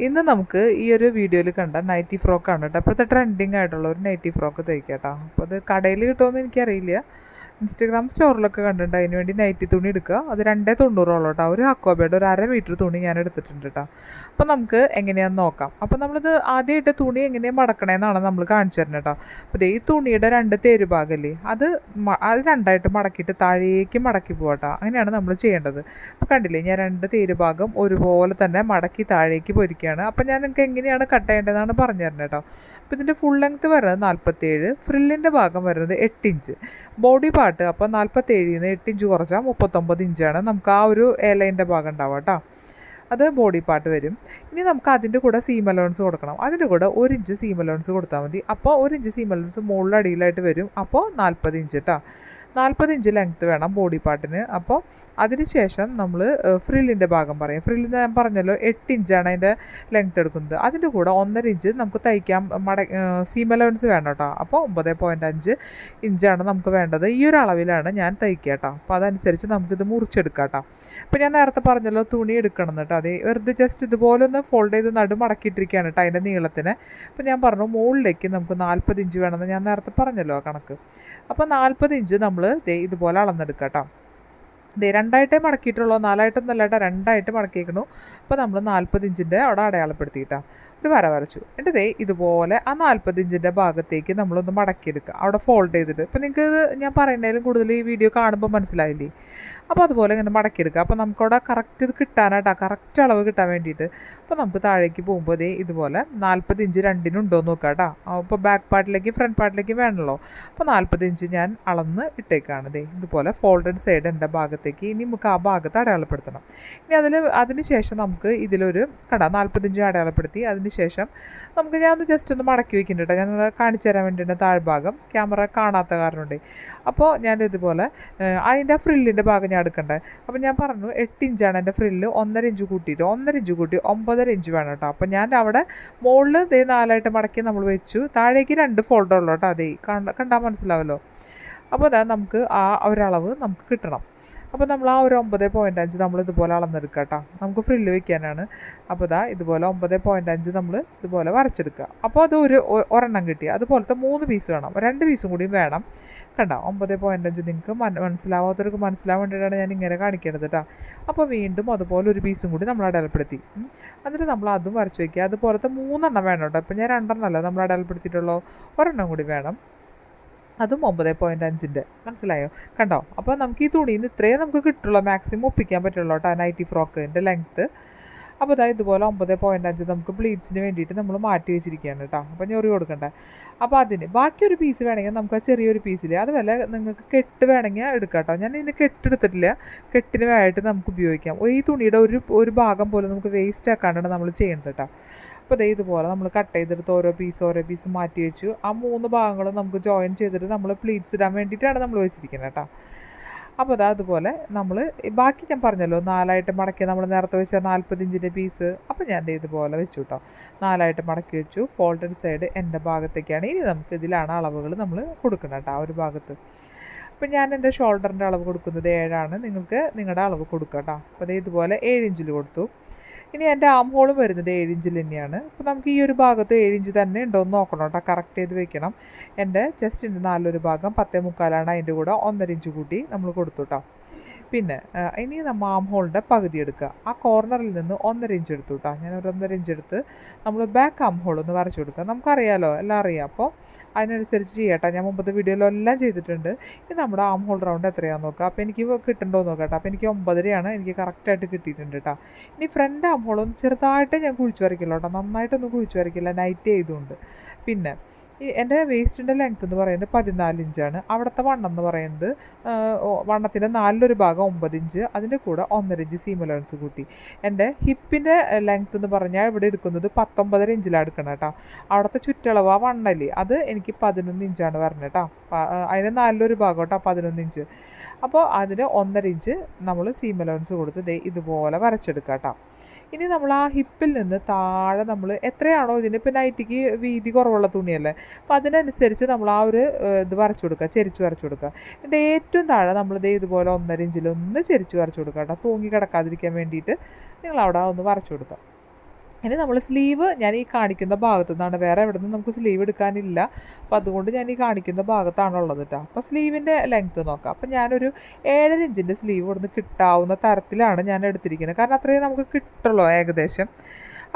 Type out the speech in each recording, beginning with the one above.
ഇന്ന് നമുക്ക് ഈ ഒരു വീഡിയോയിൽ കണ്ട നൈറ്റി ഫ്രോക്കാണ് കേട്ടോ. അപ്പോഴത്തെ ട്രെൻഡിങ് ആയിട്ടുള്ള ഒരു നൈറ്റി ഫ്രോക്ക് തയ്ക്കാം കേട്ടോ. അപ്പോൾ അത് കടയിൽ കിട്ടുമെന്ന് എനിക്കറിയില്ല. ഇൻസ്റ്റഗ്രാം സ്റ്റോറിലൊക്കെ കണ്ടിട്ടുണ്ട്. അതിന് വേണ്ടി നൈറ്റി തുണി എടുക്കുക. അത് 290 കേട്ടോ. ഒരു അക്കോബയുടെ ഒരു 1/2 മീറ്റർ തുണി ഞാൻ എടുത്തിട്ടുണ്ട് കേട്ടോ. അപ്പോൾ നമുക്ക് എങ്ങനെയാണെന്ന് നോക്കാം. അപ്പോൾ നമ്മളിത് ആദ്യമായിട്ട് തുണി എങ്ങനെയാണ് മടക്കണേന്നാണ് നമ്മൾ കാണിച്ചു തരുന്നത് കേട്ടോ. അപ്പോൾ ഈ തുണിയുടെ 2 തേരുഭാഗമല്ലേ, അത് രണ്ടായിട്ട് മടക്കിയിട്ട് താഴേക്ക് മടക്കി പോകട്ടോ. അങ്ങനെയാണ് നമ്മൾ ചെയ്യേണ്ടത്. അപ്പോൾ കണ്ടില്ലേ, ഞാൻ 2 തേരുഭാഗം ഒരുപോലെ തന്നെ മടക്കി താഴേക്ക് പൊരിക്കുകയാണ്. അപ്പോൾ ഞാൻ നിങ്ങൾക്ക് എങ്ങനെയാണ് കട്ട് ചെയ്യേണ്ടതെന്നാണ് പറഞ്ഞു തരുന്നത് കേട്ടോ. അപ്പോൾ ഇതിൻ്റെ ഫുൾ ലെങ്ത്ത് വരുന്നത് 47, ഫ്രില്ലിൻ്റെ ഭാഗം വരുന്നത് 8 ഇഞ്ച്, ബോഡി പാർട്ട് അപ്പോൾ 47-ൽ നിന്ന് 8 ഇഞ്ച് കുറച്ചാൽ 39 ഇഞ്ചാണ് നമുക്ക് ആ ഒരു എലൈൻ്റെ ഭാഗം ഉണ്ടാവുക കേട്ടോ. അത് ബോഡി പാർട്ട് വരും. ഇനി നമുക്ക് അതിൻ്റെ കൂടെ സീം അലവൻസ് കൊടുക്കണം. അതിൻ്റെ കൂടെ 1 ഇഞ്ച് സീം അലവൻസ് കൊടുത്താൽ മതി. അപ്പോൾ 1 ഇഞ്ച് സീം അലവൻസ് മുകളിൽ അടിയിലായിട്ട് വരും. അപ്പോൾ 40 ഇഞ്ച് കേട്ടോ. 40 ഇഞ്ച് ലെങ്ത്ത് വേണം ബോഡി പാർട്ടിന്. അപ്പോൾ അതിനുശേഷം നമ്മൾ ഫ്രില്ലിൻ്റെ ഭാഗം പറയും. ഫ്രില്ലിന് ഞാൻ പറഞ്ഞല്ലോ 8 ഇഞ്ചാണ് അതിൻ്റെ ലെങ്ത്ത് എടുക്കുന്നത്. അതിൻ്റെ കൂടെ 1.5 ഇഞ്ച് നമുക്ക് തയ്ക്കാൻ സീം അലവൻസ് വേണം കേട്ടോ. അപ്പോൾ 9.5 ഇഞ്ചാണ് നമുക്ക് വേണ്ടത്. ഈ ഒരു അളവിലാണ് ഞാൻ തയ്ക്കുക കേട്ടോ. അപ്പോൾ അതനുസരിച്ച് നമുക്കിത് മുറിച്ചെടുക്കാം കേട്ടോ. അപ്പോൾ ഞാൻ നേരത്തെ പറഞ്ഞല്ലോ തുണി എടുക്കണം കേട്ടോ. അത് വെറുതെ ജസ്റ്റ് ഇതുപോലെ ഒന്ന് ഫോൾഡ് ചെയ്ത് മടക്കിയിട്ടിരിക്കുകയാണ് കേട്ടോ അതിൻ്റെ നീളത്തിന്. അപ്പോൾ ഞാൻ പറഞ്ഞു മുകളിലേക്ക് നമുക്ക് 40 ഇഞ്ച് വേണമെന്ന് ഞാൻ നേരത്തെ പറഞ്ഞല്ലോ ആ കണക്ക്. അപ്പോൾ 40 ഇഞ്ച് നമ്മൾ ഇതുപോലെ അളന്നെടുക്കാം കേട്ടോ. രണ്ടായിട്ടേ മടക്കിയിട്ടുള്ളൂ, 4ആയിട്ടൊന്നും അല്ലാട്ടോ, 2ആയിട്ട് മടക്കിയിരിക്കണു. അപ്പോൾ നമ്മൾ 40 ഇഞ്ചിൻ്റെ അവിടെ അടയാളപ്പെടുത്തിയിട്ടാണ് ഒരു വര വരച്ചു. എന്നിട്ട് ഇതുപോലെ ആ 40 ഇഞ്ചിൻ്റെ ഭാഗത്തേക്ക് നമ്മളൊന്ന് മടക്കിയെടുക്കുക, അവിടെ ഫോൾഡ് ചെയ്തിട്ട്. ഇപ്പോൾ നിങ്ങൾക്ക് ഞാൻ പറയുന്നതിലും കൂടുതൽ ഈ വീഡിയോ കാണുമ്പോൾ മനസ്സിലായില്ലേ. അപ്പോൾ അതുപോലെ ഇങ്ങനെ മടക്കിയെടുക്കുക. അപ്പോൾ നമുക്കവിടെ കറക്റ്റ് ഇത് കിട്ടാനായിട്ടാണ്, കറക്റ്റ് അളവ് കിട്ടാൻ വേണ്ടിയിട്ട്. അപ്പോൾ നമുക്ക് താഴേക്ക് പോകുമ്പോൾ ഇതുപോലെ 40 ഇഞ്ച് രണ്ടിനും ഉണ്ടോയെന്ന് നോക്കാം കേട്ടോ. അപ്പോൾ ബാക്ക് പാർട്ടിലേക്ക് ഫ്രണ്ട് പാർട്ടിലേക്ക് വേണമല്ലോ. അപ്പോൾ 40 ഇഞ്ച് ഞാൻ അളന്ന് ഇട്ടേക്കാണ്. ഇതുപോലെ ഫോൾഡഡ് സൈഡ് എൻ്റെ ഭാഗത്തേക്ക്. ഇനി നമുക്ക് ആ ഭാഗത്ത് അടയാളപ്പെടുത്തണം. ഇനി അതിന് ശേഷം നമുക്ക് ഇതിലൊരു 40 ഇഞ്ച് അടയാളപ്പെടുത്തി. അതിന് ശേഷം നമുക്ക് ഞാൻ ഒന്ന് ജസ്റ്റ് ഒന്ന് മടക്കി വയ്ക്കുന്നുണ്ട് കേട്ടോ. ഞാൻ കാണിച്ചു തരാൻ വേണ്ടിയിട്ട് താഴ്ഭാഗം ക്യാമറ കാണാത്ത കാരണമുണ്ട്. അപ്പോൾ ഞാൻ ഇതുപോലെ അതിൻ്റെ ഫ്രില്ലിൻ്റെ ഭാഗം ഞാൻ എടുക്കണ്ടേ. അപ്പോൾ ഞാൻ പറഞ്ഞു 8 ഇഞ്ചാണ് എൻ്റെ ഫ്രില്ല്. 1.5 ഇഞ്ച് കൂട്ടിയിട്ട് 1.5 ഇഞ്ച് കൂട്ടി 9.5 ഇഞ്ച് വേണം കേട്ടോ. അപ്പോൾ ഞാൻ അവിടെ മുകളിൽ 4ആയിട്ട് മടക്കി നമ്മൾ വെച്ചു. താഴേക്ക് 2 ഫോൾഡർ ഉള്ളൂ കേട്ടോ. കണ്ടാൽ മനസ്സിലാവല്ലോ. അപ്പോൾ നമുക്ക് ആ ഒരളവ് നമുക്ക് കിട്ടണം. അപ്പോൾ നമ്മൾ ആ ഒരു 9.5 നമ്മൾ ഇതുപോലെ അളന്നെടുക്കുക കേട്ടോ. നമുക്ക് ഫ്രില്ല് വയ്ക്കാനാണ്. അപ്പോൾ ഇതുപോലെ 9.5 നമ്മൾ ഇതുപോലെ വരച്ചെടുക്കുക. അപ്പോൾ അത് ഒരെണ്ണം കിട്ടി. അതുപോലത്തെ 3 പീസ് വേണം, 2 പീസും കൂടി വേണം. കണ്ടോ 9.5 നിങ്ങൾക്ക് മനസ്സിലാവാത്തവർക്ക് മനസ്സിലാവാൻ വേണ്ടിയിട്ടാണ് ഞാൻ ഇങ്ങനെ കാണിക്കേണ്ടത് കേട്ടോ. അപ്പോൾ വീണ്ടും അതുപോലെ ഒരു പീസും കൂടി നമ്മൾ അടയാളപ്പെടുത്തി. എന്നിട്ട് നമ്മൾ അതും വരച്ച് വയ്ക്കുക. അതുപോലത്തെ 3 എണ്ണം വേണം കേട്ടോ. ഇപ്പോൾ ഞാൻ 2 എണ്ണം അല്ല നമ്മൾ അടയാളപ്പെടുത്തിയിട്ടുള്ളൂ, ഒരെണ്ണം കൂടി വേണം. അതും 9.5 മനസ്സിലായോ. കണ്ടോ. അപ്പോൾ നമുക്ക് ഈ തുണിയിൽ നിന്ന് ഇത്രയും നമുക്ക് കിട്ടുള്ളൂ, മാക്സിമം ഒപ്പിക്കാൻ പറ്റുള്ളൂ കേട്ടോ നൈറ്റി ഫ്രോക്കിൻ്റെ ലെങ്ത്ത്. അപ്പോൾ ഇതുപോലെ 9.5 നമുക്ക് പ്ലീറ്റ്സിന് വേണ്ടിയിട്ട് നമ്മൾ മാറ്റി വെച്ചിരിക്കുകയാണ് കേട്ടോ. അപ്പോൾ ഞൊറി കൊടുക്കണ്ടേ. അപ്പോൾ അതിന് ബാക്കിയൊരു പീസ് വേണമെങ്കിൽ നമുക്ക് ആ ചെറിയൊരു പീസിൽ അതുപോലെ നിങ്ങൾക്ക് കെട്ട് വേണമെങ്കിൽ എടുക്കാം കേട്ടോ. ഞാൻ ഇതിന് കെട്ടെടുത്തിട്ടില്ല, കെട്ടിന് വേണ്ടിയിട്ട് നമുക്ക് ഉപയോഗിക്കാം. ഈ തുണിയുടെ ഒരു ഭാഗം പോലും നമുക്ക് വേസ്റ്റ് ആക്കാണ്ടാണ് നമ്മൾ ചെയ്യുന്നത് കേട്ടോ. അപ്പോൾ ഇതുപോലെ നമ്മൾ കട്ട് ചെയ്തെടുത്ത് ഓരോ പീസ് മാറ്റി വെച്ചു. ആ 3 ഭാഗങ്ങളും നമുക്ക് ജോയിൻ ചെയ്തിട്ട് നമ്മൾ പ്ലീറ്റ്സ് ഇടാൻ വേണ്ടിയിട്ടാണ് നമ്മൾ വെച്ചിരിക്കുന്നത് കേട്ടോ. അപ്പോൾ അതുപോലെ നമ്മൾ ബാക്കി ഞാൻ പറഞ്ഞല്ലോ 4ആയിട്ട് മടക്കി നമ്മൾ നേരത്തെ വെച്ച 40 ഇഞ്ചിൻ്റെ പീസ്. അപ്പോൾ ഞാൻ ഇതുപോലെ വെച്ചു കേട്ടോ. 4ആയിട്ട് മടക്കി വെച്ചു. ഫോൾഡഡ് സൈഡ് എൻ്റെ ഭാഗത്തേക്കാണ്. ഇനി നമുക്ക് ഇതിലാണ് അളവുകൾ നമ്മൾ കൊടുക്കണം കേട്ടോ ആ ഒരു ഭാഗത്ത്. അപ്പോൾ ഞാൻ എൻ്റെ ഷോൾഡറിൻ്റെ അളവ് കൊടുക്കുന്നത് 7ആണ്. നിങ്ങൾക്ക് നിങ്ങളുടെ അളവ് കൊടുക്കുക കേട്ടോ. അപ്പോൾ ഇതുപോലെ 7 ഇഞ്ചിൽ കൊടുത്തു. ഇനി എൻ്റെ ആം ഹോളും വരുന്നത് 7 ഇഞ്ചിൽ തന്നെയാണ്. അപ്പോൾ നമുക്ക് ഈ ഒരു ഭാഗത്ത് 7 ഇഞ്ച് തന്നെ ഉണ്ടോ എന്ന് നോക്കണം കേട്ടോ. കറക്റ്റ് ചെയ്ത് വെക്കണം. എൻ്റെ ചെസ്റ്റിൻ്റെ 4 ഭാഗം 10.25 അതിൻ്റെ കൂടെ 1.5 ഇഞ്ച് കൂട്ടി നമ്മൾ കൊടുത്തു കേട്ടോ. പിന്നെ ഇനി നമ്മൾ ആം ഹോളിൻ്റെ പകുതി എടുക്കുക. ആ കോർണറിൽ നിന്ന് 1.5 ഇഞ്ച് എടുത്തു കേട്ടോ. ഞാൻ ഒരു 1.5 ഇഞ്ച് എടുത്ത് നമ്മൾ ബാക്ക് ആം ഹോൾ ഒന്ന് വരച്ചു കൊടുക്കുക. നമുക്കറിയാമല്ലോ, എല്ലാം അറിയാം. അപ്പോൾ അതിനനുസരിച്ച് ചെയ്യട്ടോ. ഞാൻ മുമ്പത്തെ വീഡിയോയിലെല്ലാം ചെയ്തിട്ടുണ്ട്. ഇനി നമ്മുടെ ആം ഹോൾ റൗണ്ട് എത്രയാണെന്ന് നോക്കുക. അപ്പോൾ എനിക്ക് കിട്ടണ്ടോ എന്ന് നോക്കാം കേട്ടോ. അപ്പോൾ എനിക്ക് 9.5 എനിക്ക് കറക്റ്റായിട്ട് കിട്ടിയിട്ടുണ്ട് കേട്ടോ. ഇനി ഫ്രണ്ട് ആം ഹോളൊന്ന് ചെറുതായിട്ട് ഞാൻ കുഴിച്ച് വരയ്ക്കില്ല കേട്ടോ. നന്നായിട്ടൊന്നും കുഴിച്ച് വരയ്ക്കില്ല, നൈറ്റ് ചെയ്തുകൊണ്ട്. പിന്നെ എൻ്റെ വേസ്റ്റിൻ്റെ ലെങ്ത്ത് എന്ന് പറയുന്നത് 14 ഇഞ്ചാണ്. അവിടുത്തെ വണ്ണം എന്ന് പറയുന്നത് വണ്ണത്തിൻ്റെ 4 ഭാഗം 9 ഇഞ്ച്, അതിൻ്റെ കൂടെ 1.5 ഇഞ്ച് സീം അലവൻസ് കൂട്ടി. എൻ്റെ ഹിപ്പിൻ്റെ ലെങ്ത്ത് എന്ന് പറഞ്ഞാൽ ഇവിടെ എടുക്കുന്നത് 19.5 ഇഞ്ചിലാണ് എടുക്കണം കേട്ടോ. അവിടുത്തെ ചുറ്റളവ് ആ വണ്ണല്ലേ, അത് എനിക്ക് 11 ഇഞ്ചാണ് വരുന്നത് കേട്ടോ. അതിന് 4 ഭാഗം കേട്ടോ 11 ഇഞ്ച്. അപ്പോൾ അതിന് 1.5 ഇഞ്ച് നമ്മൾ സീം അലവൻസ് കൊടുത്ത് ഇതുപോലെ വരച്ചെടുക്കാം കേട്ടോ. ഇനി നമ്മൾ ആ ഹിപ്പിൽ നിന്ന് താഴെ നമ്മൾ എത്രയാണോ ഇതിനിപ്പോൾ നൈറ്റിക്ക് വീതി കുറവുള്ള തുണിയല്ലേ, അപ്പോൾ അതിനനുസരിച്ച് നമ്മൾ ആ ഒരു ഇത് വരച്ചു കൊടുക്കുക, ചെരിച്ച് വരച്ചു കൊടുക്കുക. എന്നിട്ട് ഏറ്റവും താഴെ നമ്മൾ ഇതുപോലെ 1.5 ഇഞ്ചിലൊന്ന് ചെരിച്ച് വരച്ചു കൊടുക്കുക കേട്ടോ. തൂങ്ങി കിടക്കാതിരിക്കാൻ വേണ്ടിയിട്ട് നിങ്ങളവിടെ ഒന്ന് വരച്ചു കൊടുക്കുക. ഇനി നമ്മൾ സ്ലീവ് ഞാൻ ഈ കാണിക്കുന്ന ഭാഗത്തു നിന്നാണ്, വേറെ എവിടെ നിന്നും നമുക്ക് സ്ലീവ് എടുക്കാനില്ല. അപ്പോൾ അതുകൊണ്ട് ഞാൻ ഈ കാണിക്കുന്ന ഭാഗത്താണുള്ളത് കേട്ടോ. അപ്പോൾ സ്ലീവിൻ്റെ ലെങ്ത്ത് നോക്കാം. അപ്പോൾ ഞാനൊരു 7.5 ഇഞ്ചിൻ്റെ സ്ലീവ് ഇവിടുന്ന് കിട്ടാവുന്ന തരത്തിലാണ് ഞാൻ എടുത്തിരിക്കുന്നത്. കാരണം അത്രയും നമുക്ക് കിട്ടുള്ളൂ ഏകദേശം.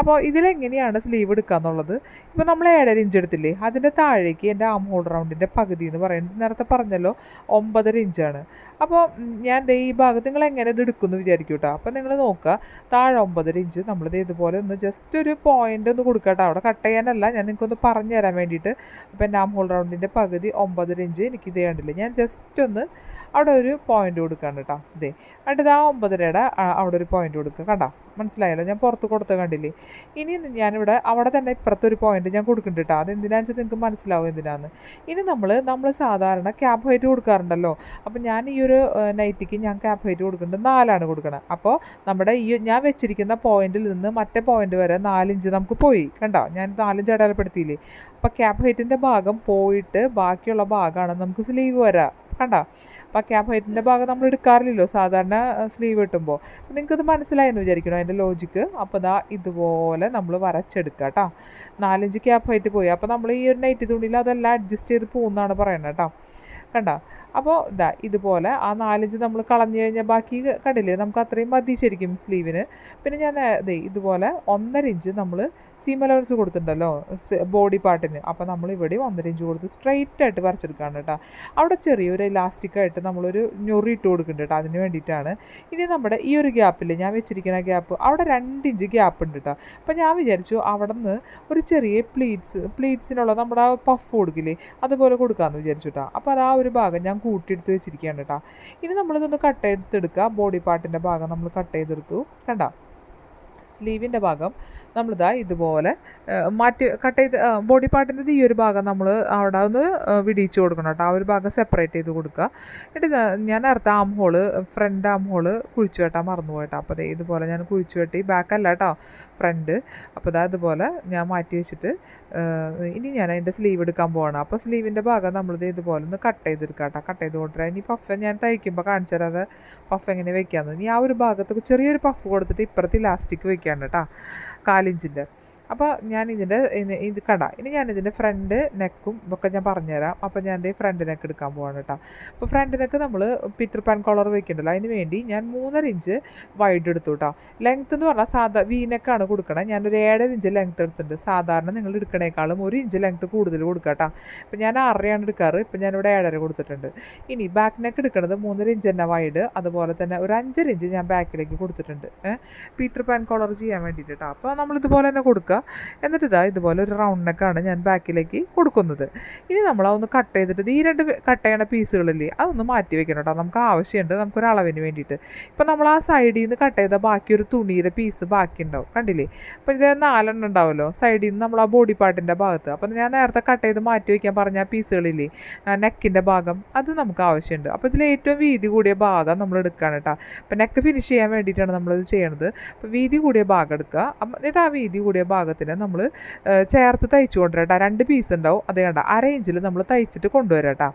അപ്പോൾ ഇതിലെങ്ങനെയാണ് സ്ലീവ് എടുക്കുക എന്നുള്ളത്, ഇപ്പോൾ നമ്മൾ 7.5 ഇഞ്ച് എടുത്തില്ലേ, അതിൻ്റെ താഴേക്ക് എൻ്റെ ആം ഹോൾ റൗണ്ടിൻ്റെ പകുതി എന്ന് പറയുന്നത് നേരത്തെ പറഞ്ഞല്ലോ 9.5 ഇഞ്ചാണ്. അപ്പോൾ ഞാൻ ഈ ഭാഗത്ത് നിങ്ങൾ എങ്ങനെ ഇത് എടുക്കുമെന്ന് വിചാരിക്കും കേട്ടോ. അപ്പോൾ നിങ്ങൾ നോക്കുക, താഴെ 9.5 ഇഞ്ച് നമ്മളിത് ഇതുപോലെ ഒന്ന് ജസ്റ്റ് ഒരു പോയിൻ്റ് ഒന്ന് കൊടുക്കുക കേട്ടോ. അവിടെ കട്ട് ചെയ്യാനല്ല, ഞാൻ നിങ്ങൾക്കൊന്ന് പറഞ്ഞു തരാൻ വേണ്ടിയിട്ട്. അപ്പോൾ എൻ്റെ ആം ഹോൾ റൗണ്ടിൻ്റെ പകുതി 9.5 ഇഞ്ച് എനിക്ക് ഇതേ കണ്ടില്ല, ഞാൻ ജസ്റ്റ് ഒന്ന് അവിടെ ഒരു പോയിൻ്റ് കൊടുക്കുകയാണ് കേട്ടോ. ഇതേ എന്നിട്ട് ആ 9.5-യുടെ അവിടെ ഒരു പോയിൻ്റ് കൊടുക്കുക. കണ്ടോ, മനസ്സിലായല്ലോ, ഞാൻ പുറത്ത് കൊടുത്ത് കണ്ടില്ലേ. ഇനി ഞാനിവിടെ അവിടെ തന്നെ ഇപ്പുറത്തൊരു പോയിൻ്റ് ഞാൻ കൊടുക്കുന്നുണ്ട് കേട്ടോ. അതെന്തിനാണെന്ന് വെച്ചാൽ നിങ്ങൾക്ക് മനസ്സിലാവും എന്തിനാന്ന്. ഇനി നമ്മൾ സാധാരണ ക്യാപ്പ് ഹൈറ്റ് കൊടുക്കാറുണ്ടല്ലോ. അപ്പോൾ ഞാൻ ഈ ഒരു നൈറ്റിക്ക് ഞാൻ ക്യാപ്പ് ഹൈറ്റ് കൊടുക്കുന്നുണ്ട് 4 കൊടുക്കണം. അപ്പോൾ നമ്മുടെ ഈ ഞാൻ വെച്ചിരിക്കുന്ന പോയിന്റിൽ നിന്ന് മറ്റേ പോയിന്റ് വരെ 4 ഇഞ്ച് നമുക്ക് പോയി. കണ്ടോ, ഞാൻ 4 ഇഞ്ച് അടയാളപ്പെടുത്തിയില്ലേ. അപ്പോൾ ക്യാപ്പ് ഹൈറ്റിൻ്റെ ഭാഗം പോയിട്ട് ബാക്കിയുള്ള ഭാഗമാണ് നമുക്ക് സ്ലീവ് വരാം. കണ്ടോ, അപ്പോൾ ക്യാപ്പ് ഹൈറ്റിൻ്റെ ഭാഗം നമ്മൾ എടുക്കാറില്ലല്ലോ സാധാരണ സ്ലീവ് കിട്ടുമ്പോൾ. അപ്പോൾ നിങ്ങൾക്കത് മനസ്സിലായെന്ന് വിചാരിക്കണം അതിൻ്റെ ലോജിക്ക്. അപ്പോൾ ദാ ഇതുപോലെ നമ്മൾ വരച്ചെടുക്കുക കേട്ടോ. 4 ഇഞ്ച് ക്യാപ്പ് ഹൈറ്റ് പോയി. അപ്പോൾ നമ്മൾ ഈ ഒരു നൈറ്റി തുണിയിൽ അതെല്ലാം അഡ്ജസ്റ്റ് ചെയ്ത് പോകുന്നതാണ് പറയുന്നത് കേട്ടോ. കണ്ടോ, അപ്പോൾ ഇതാ ഇതുപോലെ ആ 4 ഇഞ്ച് നമ്മൾ കളഞ്ഞു കഴിഞ്ഞാൽ ബാക്കി കണ്ടില്ലേ, നമുക്ക് അത്രയും മതി ശരിക്കും സ്ലീവിന്. പിന്നെ ഞാൻ ഇതുപോലെ 1.5 ഇഞ്ച് നമ്മൾ സീം അലവൻസ് കൊടുത്തിട്ടുണ്ടല്ലോ ബോഡി പാർട്ടിന്. അപ്പോൾ നമ്മൾ ഇവിടെ 1.5 ഇഞ്ച് കൊടുത്ത് സ്ട്രെയിറ്റ് ആയിട്ട് വരച്ചെടുക്കുകയാണ് കേട്ടോ. അവിടെ ചെറിയൊരു ഇലാസ്റ്റിക്കായിട്ട് നമ്മളൊരു ഞൊറി ഇട്ട് കൊടുക്കുന്നുണ്ട് കേട്ടോ, അതിന് വേണ്ടിയിട്ടാണ്. ഇനി നമ്മുടെ ഈ ഒരു ഗ്യാപ്പിൽ ഞാൻ വെച്ചിരിക്കുന്ന ഗ്യാപ്പ് അവിടെ 2 ഇഞ്ച് ഗ്യാപ്പ് ഉണ്ട് കേട്ടോ. അപ്പോൾ ഞാൻ വിചാരിച്ചു അവിടെ നിന്ന് ഒരു ചെറിയ പ്ലീറ്റ്സിനുള്ള നമ്മുടെ പഫ് കൊടുക്കില്ലേ, അതുപോലെ കൊടുക്കാമെന്ന് വിചാരിച്ചു കേട്ടോ. അപ്പോൾ അത് ആ ഒരു ഭാഗം ഞാൻ കൂട്ടിയെടുത്ത് വെച്ചിരിക്കുകയാണ് കേട്ടോ. ഇനി നമ്മളിതൊന്ന് കട്ട് ചെയ്തെടുക്കുക. ബോഡി പാർട്ടിൻ്റെ ഭാഗം നമ്മൾ കട്ട് ചെയ്തെടുത്തു. കണ്ടോ, സ്ലീവിൻ്റെ ഭാഗം നമ്മളിതാ ഇതുപോലെ കട്ട് ചെയ്ത് ബോഡി പാർട്ടിൻ്റെ ഈ ഒരു ഭാഗം നമ്മൾ അവിടെ ഒന്ന് വിടിയിച്ച് കൊടുക്കണം കേട്ടോ. ആ ഒരു ഭാഗം സെപ്പറേറ്റ് ചെയ്ത് കൊടുക്കുക. എന്നിട്ട് ഞാൻ നേരത്തെ ഫ്രണ്ട് ആം ഹോള് കുഴിച്ചു വെട്ടാൻ മറന്നു പോയിട്ടോ. അപ്പോൾ ഇതുപോലെ ഞാൻ കുഴിച്ചു വെട്ടി, ബാക്കല്ല കേട്ടോ, ഫ്രണ്ട്. അപ്പോൾ ഇതുപോലെ ഞാൻ മാറ്റി വെച്ചിട്ട് ഇനി ഞാൻ അതിൻ്റെ സ്ലീവ് എടുക്കാൻ പോവാണ്. അപ്പോൾ സ്ലീവിൻ്റെ ഭാഗം നമ്മളിത് ഇതുപോലെ ഒന്ന് കട്ട് ചെയ്തെടുക്കാം കേട്ടോ. കട്ട് ചെയ്ത് കൊണ്ടുവരാം. ഇനി പഫ് ഞാൻ തയ്ക്കുമ്പോൾ കാണിച്ചു തരാതെ പഫ് എങ്ങനെ വെക്കാമെന്ന്. ഇനി ആ ഒരു ഭാഗത്ത് ചെറിയൊരു പഫ് കൊടുത്തിട്ട് ഇപ്പുറത്ത് ഇലാസ്റ്റിക് വെക്കാണ് കേട്ടോ, 4 ഇഞ്ചിൻ്റെ. അപ്പോൾ ഞാൻ ഇത് കണ്ട. ഇനി ഞാനിതിൻ്റെ ഫ്രണ്ട് നെക്കും ഒക്കെ ഞാൻ പറഞ്ഞുതരാം. അപ്പോൾ ഞാൻ എൻ്റെ ഫ്രണ്ട് നെക്ക് എടുക്കാൻ പോവാണ് കേട്ടോ. അപ്പോൾ ഫ്രണ്ട് നെക്ക് നമ്മൾ പീറ്റർ പാൻ കോളർ വെക്കണ്ടല്ലോ, അതിന് വേണ്ടി ഞാൻ 3.5 ഇഞ്ച് വൈഡ് എടുത്തു കേട്ടോ. ലെങ്ത്ത് എന്ന് പറഞ്ഞാൽ വി നെക്കാണ് കൊടുക്കണം. ഞാനൊരു 7.5 ഇഞ്ച് ലെങ്ത്ത് എടുത്തിട്ടുണ്ട്. സാധാരണ നിങ്ങൾ എടുക്കണേക്കാളും 1 ഇഞ്ച് ലെങ്ത്ത് കൂടുതൽ കൊടുക്കുക കേട്ടോ. അപ്പോൾ ഞാൻ 6.5 എടുക്കാറ്, ഇപ്പോൾ ഞാനിവിടെ 7.5 കൊടുത്തിട്ടുണ്ട്. ഇനി ബാക്ക് നെക്ക് എടുക്കുന്നത് 3.5 ഇഞ്ച് തന്നെ വൈഡ്, അതുപോലെ തന്നെ ഒരു 5.5 ഇഞ്ച് ഞാൻ ബാക്കിലേക്ക് കൊടുത്തിട്ടുണ്ട് പീറ്റർ പാൻ കോളർ ചെയ്യാൻ വേണ്ടിയിട്ട് കേട്ടോ. അപ്പോൾ നമ്മളിതുപോലെ തന്നെ കൊടുക്കുക. എന്നിട്ട് ഇതുപോലെ ഒരു റൗണ്ട് നെക്കാണ് ഞാൻ ബാക്കിലേക്ക് കൊടുക്കുന്നത്. ഇനി നമ്മളതൊന്ന് കട്ട് ചെയ്തിട്ട് ഈ 2 കട്ട് ചെയ്യണ പീസുകളില്ലേ, അതൊന്ന് മാറ്റി വെക്കണം കേട്ടോ. നമുക്ക് ആവശ്യമുണ്ട്, നമുക്കൊരു അളവിന് വേണ്ടിയിട്ട്. ഇപ്പം നമ്മൾ ആ സൈഡിൽ നിന്ന് കട്ട് ചെയ്ത ബാക്കി ഒരു തുണിയുടെ പീസ് ബാക്കി ഉണ്ടാവും, കണ്ടില്ലേ. അപ്പോൾ ഇത് 4 ഉണ്ടാവുമല്ലോ സൈഡിൽ നിന്ന് നമ്മൾ ആ ബോഡി പാർട്ടിൻ്റെ ഭാഗത്ത്. അപ്പം ഞാൻ നേരത്തെ കട്ട് ചെയ്ത് മാറ്റി വയ്ക്കാൻ പറഞ്ഞ ആ പീസുകളില്ലേ, നെക്കിൻ്റെ ഭാഗം, അത് നമുക്ക് ആവശ്യമുണ്ട്. അപ്പോൾ ഇതിൽ ഏറ്റവും വീതി കൂടിയ ഭാഗം നമ്മൾ എടുക്കുകയാണ് കേട്ടോ. അപ്പോൾ നെക്ക് ഫിനിഷ് ചെയ്യാൻ വേണ്ടിയിട്ടാണ് നമ്മളിത് ചെയ്യണത്. അപ്പോൾ വീതി കൂടിയ ഭാഗം എടുക്കുക. എന്നിട്ട് ആ വീതി കൂടിയ ഭാഗത്തിന് നമ്മൾ ചേർത്ത് തയ്ച്ചു കൊണ്ടുവരാം കേട്ടോ. 2 പീസ് ഉണ്ടാവും, അത് കണ്ട 1/2 ഇഞ്ചിൽ നമ്മൾ തയ്ച്ചിട്ട് കൊണ്ടുവരാം കേട്ടോ.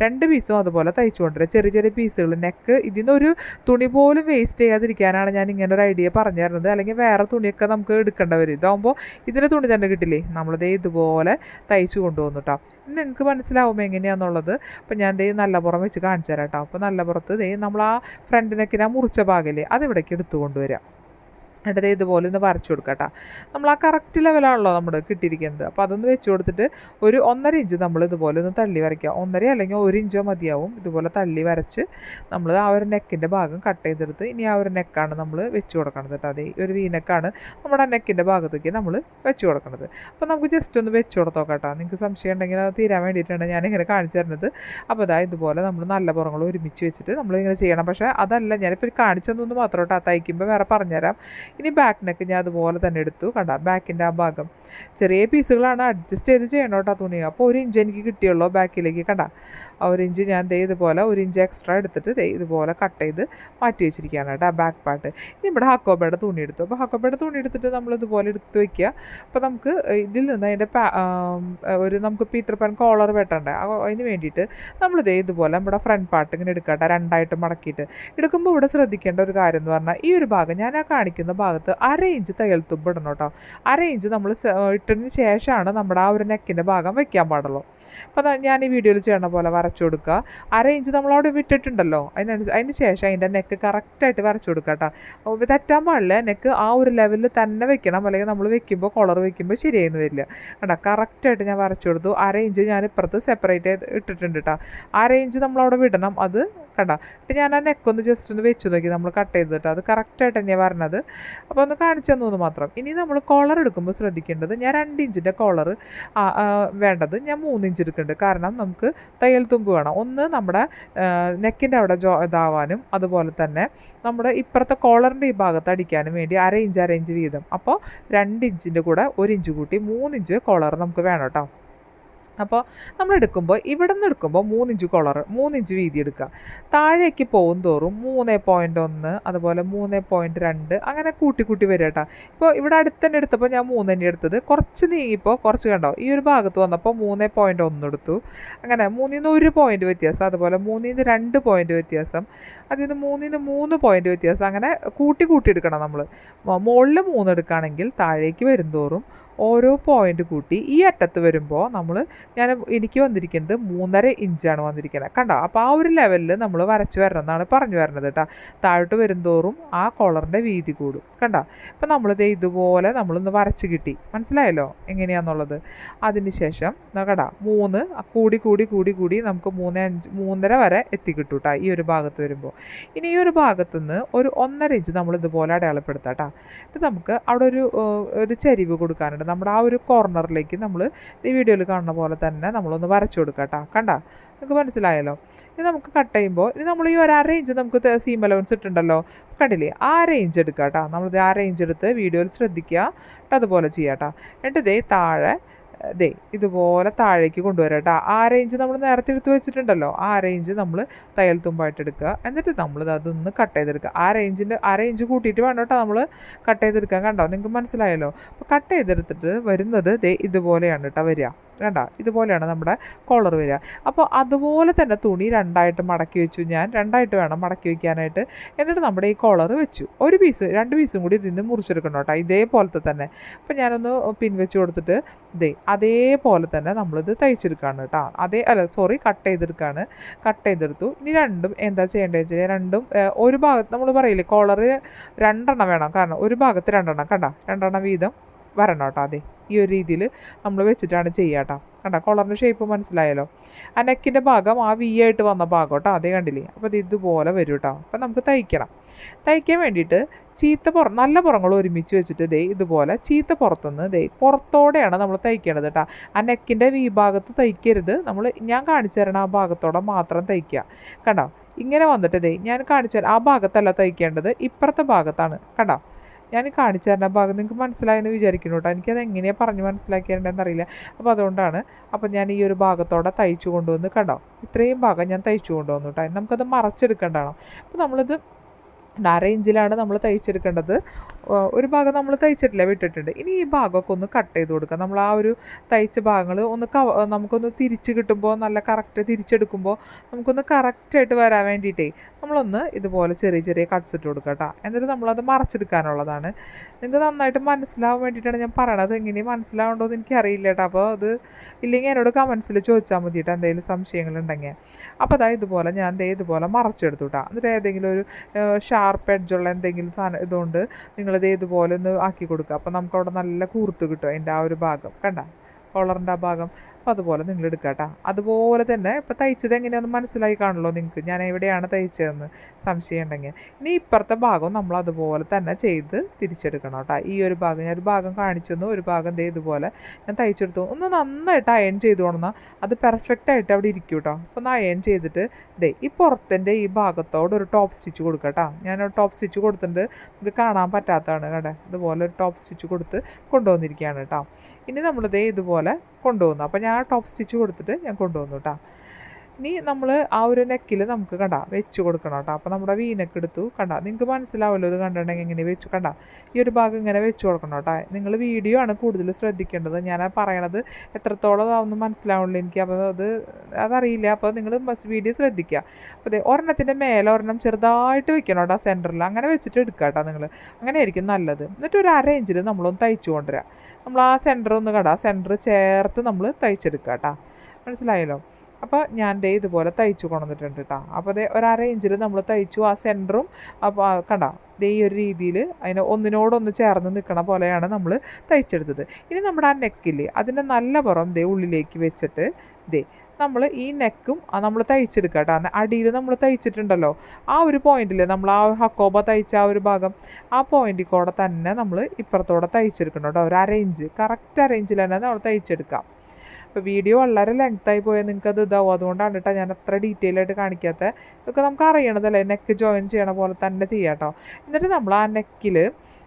2 പീസും അതുപോലെ തയ്ച്ചു കൊണ്ടുവരാം, ചെറിയ ചെറിയ പീസുകൾ. നെക്ക് ഇതിനൊരു തുണി പോലും വേസ്റ്റ് ചെയ്യാതിരിക്കാനാണ് ഞാൻ ഇങ്ങനെ ഒരു ഐഡിയ പറഞ്ഞു തരുന്നത്. അല്ലെങ്കിൽ വേറെ തുണിയൊക്കെ നമുക്ക് എടുക്കേണ്ട വരും. ഇതാകുമ്പോൾ ഇതിൻ്റെ തുണി തന്നെ കിട്ടില്ലേ, നമ്മളിതേ ഇതുപോലെ തയ്ച്ചു കൊണ്ടുപോകുന്നു കേട്ടോ. നിങ്ങൾക്ക് മനസ്സിലാവും എങ്ങനെയാണെന്നുള്ളത്. അപ്പോൾ ഞാൻ നല്ല പുറം വെച്ച് കാണിച്ചു തരാം കേട്ടോ. അപ്പോൾ നല്ല പുറത്ത് നമ്മൾ ആ ഫ്രണ്ട് നെക്കിന് ആ മുറിച്ച ഭാഗമില്ലേ, അതിവിടേക്ക് എടുത്തു കൊണ്ടുവരാം. എന്നിട്ട് ഇതുപോലെ ഒന്ന് വരച്ചു കൊടുക്കുക കേട്ടോ. നമ്മൾ ആ കറക്റ്റ് ലെവലാണല്ലോ നമ്മൾ കിട്ടിയിരിക്കുന്നത്. അപ്പോൾ അതൊന്ന് വെച്ച് കൊടുത്തിട്ട് ഒരു 1.5 ഇഞ്ച് നമ്മൾ ഇതുപോലെ ഒന്ന് തള്ളി വരയ്ക്കുക. 1.5 അല്ലെങ്കിൽ 1 ഇഞ്ചോ മതിയാവും. ഇതുപോലെ തള്ളി വരച്ച് നമ്മൾ ആ ഒരു നെക്കിൻ്റെ ഭാഗം കട്ട് ചെയ്തെടുത്ത് ഇനി ആ ഒരു നെക്കാണ് നമ്മൾ വെച്ച് കൊടുക്കണത് കേട്ടോ. അതേ ഒരു വീനെക്കാണ് നമ്മുടെ ആ നെക്കിൻ്റെ ഭാഗത്തേക്ക് നമ്മൾ വെച്ച് കൊടുക്കണത്. അപ്പോൾ നമുക്ക് ജസ്റ്റ് ഒന്ന് വെച്ച് കൊടുത്തോക്കാം കേട്ടോ. നിങ്ങൾക്ക് സംശയം ഉണ്ടെങ്കിൽ അത് തീരാൻ വേണ്ടിയിട്ടാണ് ഞാനിങ്ങനെ കാണിച്ചു തരുന്നത്. അപ്പോൾ ഇതുപോലെ നമ്മൾ നല്ല പുറങ്ങൾ ഒരുമിച്ച് വെച്ചിട്ട് നമ്മളിങ്ങനെ ചെയ്യണം. പക്ഷേ അതല്ല ഞാനിപ്പോൾ കാണിച്ചൊന്നു മാത്രം കേട്ടോ, തയ്ക്കുമ്പോൾ വേറെ പറഞ്ഞുതരാം. ഇനി ബാക്ക് നെക്ക് ഞാൻ അതുപോലെ തന്നെ എടുത്തു. കണ്ട ബാക്കിൻ്റെ ആ ഭാഗം ചെറിയ പീസുകളാണ്, അഡ്ജസ്റ്റ് ചെയ്ത് ചെയ്യണം കേട്ടോ തുണി. അപ്പോൾ 1 ഇഞ്ച് എനിക്ക് കിട്ടിയുള്ളൂ ബാക്കിലേക്ക്. കണ്ട ആ 1 ഇഞ്ച് ഞാൻ ഇതുപോലെ 1 ഇഞ്ച് എക്സ്ട്രാ എടുത്തിട്ട് ഇതുപോലെ കട്ട് ചെയ്ത് മാറ്റി വെച്ചിരിക്കുകയാണ് കേട്ടോ ബാക്ക് പാർട്ട്. ഇനി ഇവിടെ ഹക്കോബയുടെ തുണി എടുത്തു. അപ്പോൾ ഹക്കോബയുടെ തുണി എടുത്തിട്ട് നമ്മൾ ഇതുപോലെ എടുത്ത് വയ്ക്കുക. അപ്പോൾ നമുക്ക് ഇതിൽ നിന്ന് അതിൻ്റെ നമുക്ക് പീറ്റർ പാൻ കോളർ വെട്ടണ്ടേ, അതിന് വേണ്ടിയിട്ട് നമ്മളിതേ ഇതുപോലെ നമ്മുടെ ഫ്രണ്ട് പാർട്ട് ഇങ്ങനെ എടുക്കട്ടെ, 2ആയിട്ട് മടക്കിയിട്ട് എടുക്കുമ്പോൾ ഇവിടെ ശ്രദ്ധിക്കേണ്ട ഒരു കാര്യം എന്ന് പറഞ്ഞാൽ ഈ ഒരു ഭാഗം ഞാൻ ആ കാണിക്കുന്ന ഭാഗം ഭാഗത്ത് 1/2 ഇഞ്ച് തയ്യൽ തുമ്പ് ഇടണം കേട്ടോ. 1/2 ഇഞ്ച് നമ്മൾ ഇട്ടതിന് ശേഷമാണ് നമ്മുടെ ആ ഒരു നെക്കിൻ്റെ ഭാഗം വെക്കാൻ പാടുള്ളൂ. അപ്പോൾ ഞാൻ ഈ വീഡിയോയിൽ ചെയ്യണ പോലെ വരച്ചു കൊടുക്കുക. 1/2 ഇഞ്ച് നമ്മളവിടെ വിട്ടിട്ടുണ്ടല്ലോ, അതിന് ശേഷം അതിൻ്റെ നെക്ക് കറക്റ്റായിട്ട് വരച്ചു കൊടുക്കുക കേട്ടോ. തെറ്റാൻ പാടില്ല, നെക്ക് ആ ഒരു ലെവലിൽ തന്നെ വെക്കണം, അല്ലെങ്കിൽ നമ്മൾ വെക്കുമ്പോൾ കോളർ വെക്കുമ്പോൾ ശരിയായിരുന്നു വരില്ല കേട്ടോ. കറക്റ്റായിട്ട് ഞാൻ വരച്ചു കൊടുത്തു. 1/2 ഇഞ്ച് ഞാൻ ഇപ്പുറത്ത് സെപ്പറേറ്റ് ചെയ്ത് ഇട്ടിട്ടുണ്ട് കേട്ടോ. 1/2 ഇഞ്ച് നമ്മളവിടെ വിടണം. അത് കണ്ട എന്നിട്ട് ഞാൻ ആ നെക്കൊന്ന് ജസ്റ്റ് ഒന്ന് വെച്ച് നോക്കി, നമ്മൾ കട്ട് ചെയ്തിട്ട് അത് കറക്റ്റായിട്ട് തന്നെയാണ് പറഞ്ഞത്. അപ്പോൾ ഒന്ന് കാണിച്ചു തന്നു മാത്രം. ഇനി നമ്മൾ കോളർ എടുക്കുമ്പോൾ ശ്രദ്ധിക്കേണ്ടത്, ഞാൻ 2 ഇഞ്ചിൻ്റെ കോളർ വേണ്ടത് ഞാൻ 3 ഇഞ്ച് എടുക്കുന്നുണ്ട്. കാരണം നമുക്ക് തയ്യൽ തുമ്പ് വേണം, ഒന്ന് നമ്മുടെ നെക്കിൻ്റെ അവിടെ ഇതാവാനും അതുപോലെ തന്നെ നമ്മുടെ ഇപ്പുറത്തെ കോളറിൻ്റെ ഈ ഭാഗത്ത് അടിക്കാനും വേണ്ടി 1/2 ഇഞ്ച് വീതം. അപ്പോൾ 2 ഇഞ്ചിൻ്റെ കൂടെ 1 ഇഞ്ച് കൂട്ടി 3 ഇഞ്ച് കോളർ നമുക്ക് വേണം കേട്ടോ. അപ്പോൾ നമ്മൾ എടുക്കുമ്പോൾ ഇവിടെ നിന്ന് എടുക്കുമ്പോൾ 3 ഇഞ്ച് കോളർ, 3 ഇഞ്ച് വീതി എടുക്കുക. താഴേക്ക് പോകും തോറും 3.1 അതുപോലെ 3.2 അങ്ങനെ കൂട്ടി കൂട്ടി വരിക കേട്ടോ. ഇപ്പോൾ ഇവിടെ അടുത്ത് തന്നെ എടുത്തപ്പോൾ ഞാൻ 3 തന്നെ എടുത്തത്. കുറച്ച് നീങ്ങിപ്പോൾ കുറച്ച് കണ്ടോ, ഈ ഒരു ഭാഗത്ത് വന്നപ്പോൾ 3.1 എടുത്തു. അങ്ങനെ 3ൽ നിന്ന് 1 പോയിൻ്റ് വ്യത്യാസം, അതുപോലെ 3ൽ നിന്ന് 2 പോയിൻ്റ് വ്യത്യാസം, അതിൽ നിന്ന് 3ൽ നിന്ന് 3 പോയിൻ്റ് വ്യത്യാസം, അങ്ങനെ കൂട്ടി കൂട്ടി എടുക്കണം. നമ്മൾ മുകളിൽ 3 എടുക്കുകയാണെങ്കിൽ താഴേക്ക് വരും തോറും ഓരോ പോയിൻ്റ് കൂട്ടി ഈ അറ്റത്ത് വരുമ്പോൾ എനിക്ക് വന്നിരിക്കുന്നത് 3.5 ഇഞ്ചാണ് വന്നിരിക്കുന്നത് കണ്ടോ. അപ്പോൾ ആ ഒരു ലെവലിൽ നമ്മൾ വരച്ച് വരണം എന്നാണ് പറഞ്ഞു വരുന്നത് കേട്ടോ. താഴോട്ട് വരുംതോറും ആ കോളറിൻ്റെ വീതി കൂടും കണ്ടോ. അപ്പോൾ നമ്മളിത് ഇതുപോലെ നമ്മളൊന്ന് വരച്ച് കിട്ടി, മനസ്സിലായല്ലോ എങ്ങനെയാണെന്നുള്ളത്. അതിന് ശേഷം കടാ 3 കൂടി കൂടി കൂടി കൂടി നമുക്ക് 3.5 വരെ എത്തിക്കിട്ടു കേട്ടോ ഈ ഒരു ഭാഗത്ത് വരുമ്പോൾ. ഇനി ഈ ഒരു ഭാഗത്തുനിന്ന് ഒരു 1.5 ഇഞ്ച് നമ്മളിതുപോലെ അടയാളപ്പെടുത്താം കേട്ടോ. എന്നിട്ട് നമുക്ക് അവിടെ ഒരു ചരിവ് കൊടുക്കാനുണ്ട്. നമ്മുടെ ആ ഒരു കോർണറിലേക്ക് നമ്മൾ ഈ വീഡിയോയിൽ കാണുന്ന പോലെ തന്നെ നമ്മളൊന്ന് വരച്ചു കൊടുക്കാം കേട്ടോ. കണ്ട നിങ്ങൾക്ക് മനസ്സിലായല്ലോ. ഇത് നമുക്ക് കട്ട് ചെയ്യുമ്പോൾ ഇത് നമ്മൾ ഈ 1/2 ഇഞ്ച് നമുക്ക് സീം അലവൻസ് ഇട്ടുണ്ടല്ലോ, കണ്ടില്ലേ, 1/2 ഇഞ്ച് എടുക്കുക കേട്ടോ. നമ്മളിത് 1/2 ഇഞ്ച് എടുത്ത് വീഡിയോയിൽ ശ്രദ്ധിക്കുക കേട്ടോ, അതുപോലെ ചെയ്യാം കേട്ടോ. എന്നിട്ട് ഇതേ താഴെ ഇതുപോലെ താഴേക്ക് കൊണ്ടുവരാം കേട്ടോ. 1/2 ഇഞ്ച് നമ്മൾ നേരത്തെ എടുത്ത് വെച്ചിട്ടുണ്ടല്ലോ, 1/2 ഇഞ്ച് നമ്മൾ തയ്യൽ തുമ്പായിട്ട് എടുക്കുക. എന്നിട്ട് നമ്മൾ അതൊന്ന് കട്ട് ചെയ്തെടുക്കുക. 1/2 ഇഞ്ച് കൂട്ടിയിട്ട് വേണം കേട്ടോ നമ്മൾ കട്ട് ചെയ്തെടുക്കാൻ. കണ്ടോ, നിങ്ങൾക്ക് മനസ്സിലായല്ലോ. അപ്പോൾ കട്ട് ചെയ്തെടുത്തിട്ട് വരുന്നത് ഇതുപോലെയാണ് കേട്ടോ വരിക. കണ്ടോ, ഇതുപോലെയാണ് നമ്മുടെ കോളർ വരിക. അപ്പോൾ അതുപോലെ തന്നെ തുണി 2ആയിട്ട് മടക്കി വെച്ചു ഞാൻ. 2ആയിട്ട് വേണം മടക്കി വയ്ക്കാനായിട്ട്. എന്നിട്ട് നമ്മുടെ ഈ കോളർ വെച്ചു. 2 പീസും കൂടി ഇതിൽ നിന്ന് മുറിച്ചെടുക്കണം കേട്ടോ, ഇതേപോലത്തെ തന്നെ. അപ്പോൾ ഞാനൊന്ന് പിൻവെച്ച് കൊടുത്തിട്ട് അതേപോലെ തന്നെ നമ്മളിത് തയ്ച്ചെടുക്കുകയാണ് കേട്ടോ. കട്ട് ചെയ്തെടുത്തു. ഇനി രണ്ടും എന്താ ചെയ്യേണ്ടത് വെച്ചാൽ, രണ്ടും ഒരു ഭാഗത്ത് നമ്മൾ പറയില്ലേ കോളർ 2 എണ്ണം വേണം. കാരണം ഒരു ഭാഗത്ത് 2 എണ്ണം കണ്ട 2 എണ്ണം വീതം വരണം കേട്ടോ. ഈ ഒരു രീതിയിൽ നമ്മൾ വെച്ചിട്ടാണ് ചെയ്യുക കേട്ടോ. കണ്ടോ, കോളറിൻ്റെ ഷേപ്പ് മനസ്സിലായല്ലോ. ആ നെക്കിൻ്റെ ഭാഗം ആ വി ആയിട്ട് വന്ന ഭാഗം കേട്ടോ, അതേ കണ്ടില്ലേ. അപ്പോൾ ഇത് ഇതുപോലെ വരും കേട്ടോ. അപ്പോൾ നമുക്ക് തയ്ക്കാൻ വേണ്ടിയിട്ട് നല്ല പുറങ്ങൾ ഒരുമിച്ച് വെച്ചിട്ട് ഇതുപോലെ ചീത്ത പുറത്തുനിന്ന് പുറത്തോടെയാണ് നമ്മൾ തയ്ക്കേണ്ടത് കേട്ടോ. ആ നെക്കിൻ്റെ വി ഭാഗത്ത് തയ്ക്കരുത്. ഞാൻ കാണിച്ചു തരണം ആ ഭാഗത്തോടെ മാത്രം തയ്ക്കുക. കണ്ടോ, ഇങ്ങനെ വന്നിട്ട് ഞാൻ കാണിച്ചു തരാം. ആ ഭാഗത്തല്ല തയ്ക്കേണ്ടത്, ഇപ്പുറത്തെ ഭാഗത്താണ്. കണ്ടോ, ഞാൻ കാണിച്ചു തരുന്ന ഭാഗം നിങ്ങൾക്ക് മനസ്സിലായെന്ന് വിചാരിക്കുന്നു കേട്ടോ. എനിക്കത് എങ്ങനെയാണ് പറഞ്ഞ് മനസ്സിലാക്കിയിട്ടുണ്ടെന്ന് അറിയില്ല. അപ്പോൾ അതുകൊണ്ടാണ്. അപ്പോൾ ഞാൻ ഈ ഒരു ഭാഗത്തോടെ തയ്ച്ചു കൊണ്ടുവന്ന് കണ്ടോ, ഇത്രയും ഭാഗം ഞാൻ തയ്ച്ചു കൊണ്ടുവന്നു കേട്ടോ. നമുക്കത് മറച്ചെടുക്കേണ്ടതാണ്. അപ്പോൾ നമ്മളിത് 1/2 ഇഞ്ചിലാണ് നമ്മൾ തയ്ച്ചെടുക്കേണ്ടത്. ഒരു ഭാഗം നമ്മൾ തയ്ച്ചിട്ടില്ല, വിട്ടിട്ടുണ്ട്. ഇനി ഈ ഭാഗമൊക്കെ ഒന്ന് കട്ട് ചെയ്ത് കൊടുക്കുക. നമ്മൾ ആ ഒരു തയ്ച്ച ഭാഗങ്ങൾ നമുക്കൊന്ന് തിരിച്ച് കിട്ടുമ്പോൾ, നല്ല കറക്റ്റ് തിരിച്ചെടുക്കുമ്പോൾ നമുക്കൊന്ന് കറക്റ്റായിട്ട് വരാൻ വേണ്ടിയിട്ടേ നമ്മളൊന്ന് ഇതുപോലെ ചെറിയ ചെറിയ കട്ട്സ് ഇട്ട് കൊടുക്കുക കേട്ടോ. എന്നിട്ട് നമ്മളത് മറച്ചെടുക്കാനുള്ളതാണ്. നിങ്ങൾക്ക് നന്നായിട്ട് മനസ്സിലാവാൻ വേണ്ടിയിട്ടാണ് ഞാൻ പറയണത്. എങ്ങനെ മനസ്സിലാവുണ്ടോ എന്ന് എനിക്കറിയില്ല കേട്ടോ. അപ്പോൾ അത് ഇല്ലെങ്കിൽ എന്നോട് കമൻസിൽ ചോദിച്ചാൽ മതി കേട്ടോ, എന്തെങ്കിലും സംശയങ്ങളുണ്ടെങ്കിൽ. അപ്പോൾ ഇതുപോലെ ഞാൻ ഇതുപോലെ മറച്ചെടുത്തു കേട്ടോ. എന്നിട്ട് ഏതെങ്കിലും ഒരു ഷാർപ്പ് എഡ്ജുള്ള എന്തെങ്കിലും സാധനം ഇതുകൊണ്ട് നിങ്ങളിത് ഇതുപോലെ ഒന്ന് ആക്കി കൊടുക്കുക. അപ്പോൾ നമുക്കവിടെ നല്ല കൂർത്ത് കിട്ടും അതിൻ്റെ ആ ഒരു ഭാഗം കണ്ട, കോളറിൻ്റെ ആ ഭാഗം. അപ്പോൾ അതുപോലെ നിങ്ങൾ എടുക്കുക കേട്ടോ. അതുപോലെ തന്നെ ഇപ്പോൾ തയ്ച്ചത് എങ്ങനെയാണെന്ന് മനസ്സിലായി കാണുമല്ലോ നിങ്ങൾക്ക്, ഞാൻ എവിടെയാണ് തയ്ച്ചതെന്ന് സംശയം ഉണ്ടെങ്കിൽ. ഇനി ഇപ്പുറത്തെ ഭാഗം നമ്മൾ അതുപോലെ തന്നെ ചെയ്ത് തിരിച്ചെടുക്കണം കേട്ടോ. ഈ ഒരു ഭാഗം ഞാൻ ഒരു ഭാഗം കാണിച്ചു തന്നു, ഒരു ഭാഗം ഇതുപോലെ ഞാൻ തയ്ച്ചെടുത്തു. ഒന്ന് നന്നായിട്ട് അയൺ ചെയ്ത് കൊണ്ടുവന്നാൽ അത് പെർഫെക്റ്റായിട്ട് അവിടെ ഇരിക്കും കേട്ടോ. അപ്പോൾ ഒന്ന് അയൺ ചെയ്തിട്ട് ഈ പുറത്തിൻ്റെ ഈ ഭാഗത്തോട് ഒരു ടോപ്പ് സ്റ്റിച്ച് കൊടുക്കുക കേട്ടോ. ഞാൻ ടോപ്പ് സ്റ്റിച്ച് കൊടുത്തിട്ടുണ്ട്, നിങ്ങൾക്ക് കാണാൻ പറ്റാത്തതാണ് കേട്ടോ. ഇതുപോലെ ഒരു ടോപ്പ് സ്റ്റിച്ച് കൊടുത്ത് കൊണ്ടുവന്നിരിക്കുകയാണ് കേട്ടോ. ഇനി നമ്മളിത് ഇതുപോലെ കൊണ്ടുവന്നു. അപ്പോൾ ഞാൻ ടോപ്പ് സ്റ്റിച്ച് കൊടുത്തിട്ട് ഞാൻ കൊണ്ടുവന്നു കേട്ടോ. ഇനി നമ്മൾ ആ ഒരു നെക്കിൽ നമുക്ക് വെച്ച് കൊടുക്കണം കേട്ടോ. അപ്പോൾ നമ്മുടെ വീനക്ക് എടുത്തു നിങ്ങൾക്ക് മനസ്സിലാവുമല്ലോ ഇത് കണ്ടിട്ടുണ്ടെങ്കിൽ എങ്ങനെ വെച്ചു ഈ ഒരു ഭാഗം ഇങ്ങനെ വെച്ച് കൊടുക്കണം കേട്ടോ. നിങ്ങൾ വീഡിയോ ആണ് കൂടുതൽ ശ്രദ്ധിക്കേണ്ടത്. ഞാൻ പറയണത് എത്രത്തോളം അതൊന്നും മനസ്സിലാവുള്ളൂ എനിക്ക്. അപ്പോൾ അതറിയില്ല. അപ്പോൾ നിങ്ങൾ വീഡിയോ ശ്രദ്ധിക്കുക. അപ്പോൾ ഒരെണ്ണത്തിൻ്റെ മേലെ ഒരെണ്ണം ചെറുതായിട്ട് വെക്കണം കേട്ടോ സെൻറ്ററിൽ. അങ്ങനെ വെച്ചിട്ട് എടുക്കുക കേട്ടോ നിങ്ങൾ. അങ്ങനെയായിരിക്കും നല്ലത്. എന്നിട്ട് ഒരു 1/2 ഇഞ്ചിൽ നമ്മളൊന്ന് തയ്ച്ചു കൊണ്ടുവരിക. നമ്മൾ ആ സെൻറ്റർ ഒന്ന് സെൻറ്റർ ചേർത്ത് നമ്മൾ തയ്ച്ചെടുക്കുക കേട്ടോ. മനസ്സിലായല്ലോ? അപ്പോൾ ഞാൻ ഇതുപോലെ തയ്ച്ചു കൊണ്ടുവന്നിട്ടുണ്ട് കേട്ടോ. അപ്പോൾ ഒരു 1/2 ഇഞ്ചിൽ നമ്മൾ തയ്ച്ചു. ആ സെൻറ്ററും അപ്പോൾ ഈ ഒരു രീതിയിൽ അതിന് ഒന്നിനോടൊന്ന് ചേർന്ന് നിൽക്കണ പോലെയാണ് നമ്മൾ തയ്ച്ചെടുത്തത്. ഇനി നമ്മുടെ ആ നെക്കിൽ അതിൻ്റെ നല്ല പുറം ഉള്ളിലേക്ക് വെച്ചിട്ട് നമ്മൾ ഈ നെക്കും നമ്മൾ തയ്ച്ചെടുക്കുക കേട്ടോ. അടിയിൽ നമ്മൾ തയ്ച്ചിട്ടുണ്ടല്ലോ ആ ഒരു പോയിന്റിൽ നമ്മൾ ആ ഹക്കോബ തയ്ച്ച ആ ഒരു ഭാഗം ആ പോയിന്റിൽ കൂടെ തന്നെ നമ്മൾ ഇപ്പുറത്തോടെ തയ്ച്ചെടുക്കണം കേട്ടോ. ഒരു 1/2 ഇഞ്ച് കറക്റ്റ് 1/2 ഇഞ്ചിൽ തന്നെ നമ്മൾ തയ്ച്ചെടുക്കാം. അപ്പോൾ വീഡിയോ വളരെ ലെങ്ത്തായി പോയാൽ നിങ്ങൾക്കത് ഇതാവും. അതുകൊണ്ടാണ് കേട്ടോ ഞാൻ അത്ര ഡീറ്റെയിൽ ആയിട്ട് കാണിക്കാത്തത്. ഇതൊക്കെ നമുക്ക് അറിയണതല്ലേ, നെക്ക് ജോയിൻ ചെയ്യണ പോലെ തന്നെ ചെയ്യാം കേട്ടോ. എന്നിട്ട് നമ്മൾ ആ നെക്കിൽ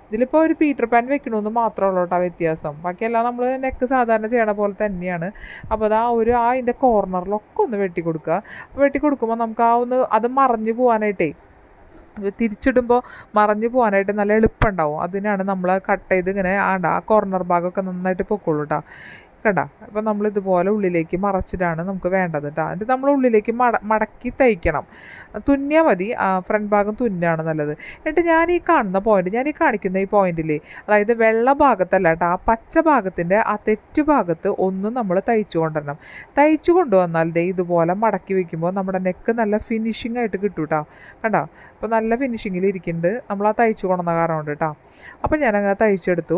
ഇതിലിപ്പോൾ ഒരു പീറ്റർ പാൻ വെക്കണമെന്ന് മാത്രമേ ഉള്ളൂ കേട്ടോ വ്യത്യാസം. ബാക്കിയെല്ലാം നമ്മൾ നെക്ക് സാധാരണ ചെയ്യണ പോലെ തന്നെയാണ്. അപ്പോൾ അതിൻ്റെ കോർണറിലൊക്കെ ഒന്ന് വെട്ടി കൊടുക്കുക. വെട്ടി കൊടുക്കുമ്പോൾ നമുക്ക് അത് മറഞ്ഞു പോകാനായിട്ടേ തിരിച്ചിടുമ്പോൾ മറഞ്ഞു പോകാനായിട്ട് നല്ല എളുപ്പമുണ്ടാവും. അതിനാണ് നമ്മൾ കട്ട് ചെയ്ത് ഇങ്ങനെ ആ കോർണർ ഭാഗമൊക്കെ നന്നായിട്ട് പൊക്കോളൂ കേട്ടോ. അപ്പോൾ നമ്മളിതുപോലെ ഉള്ളിലേക്ക് മറച്ചിട്ടാണ് നമുക്ക് വേണ്ടത് കേട്ടോ. എന്നിട്ട് നമ്മൾ ഉള്ളിലേക്ക് മടക്കി തയ്ക്കണം. തുന്നിയാൽ മതി. ഫ്രണ്ട് ഭാഗം തുന്നാണ് നല്ലത്. എന്നിട്ട് ഞാൻ ഈ കാണുന്ന പോയിന്റ്, ഞാൻ ഈ കാണിക്കുന്ന ഈ പോയിന്റിൽ, അതായത് വെള്ള ഭാഗത്തല്ല കേട്ടോ, ആ പച്ച ഭാഗത്തിൻ്റെ ആ തെറ്റു ഭാഗത്ത് ഒന്നും നമ്മൾ തയ്ച്ചു കൊണ്ടുവരണം. തയ്ച്ചു കൊണ്ടുവന്നാൽ ഇതുപോലെ മടക്കി വയ്ക്കുമ്പോൾ നമ്മുടെ നെക്ക് നല്ല ഫിനിഷിംഗ് ആയിട്ട് കിട്ടും കേട്ടോ. അപ്പോൾ നല്ല ഫിനിഷിങ്ങിൽ ഇരിക്കുന്നുണ്ട് നമ്മൾ ആ തയ്ച്ചു കൊണ്ടുവന്ന കാരണം കൊണ്ട് കേട്ടോ. അപ്പോൾ ഞാനങ്ങനെ തയ്ച്ചെടുത്തു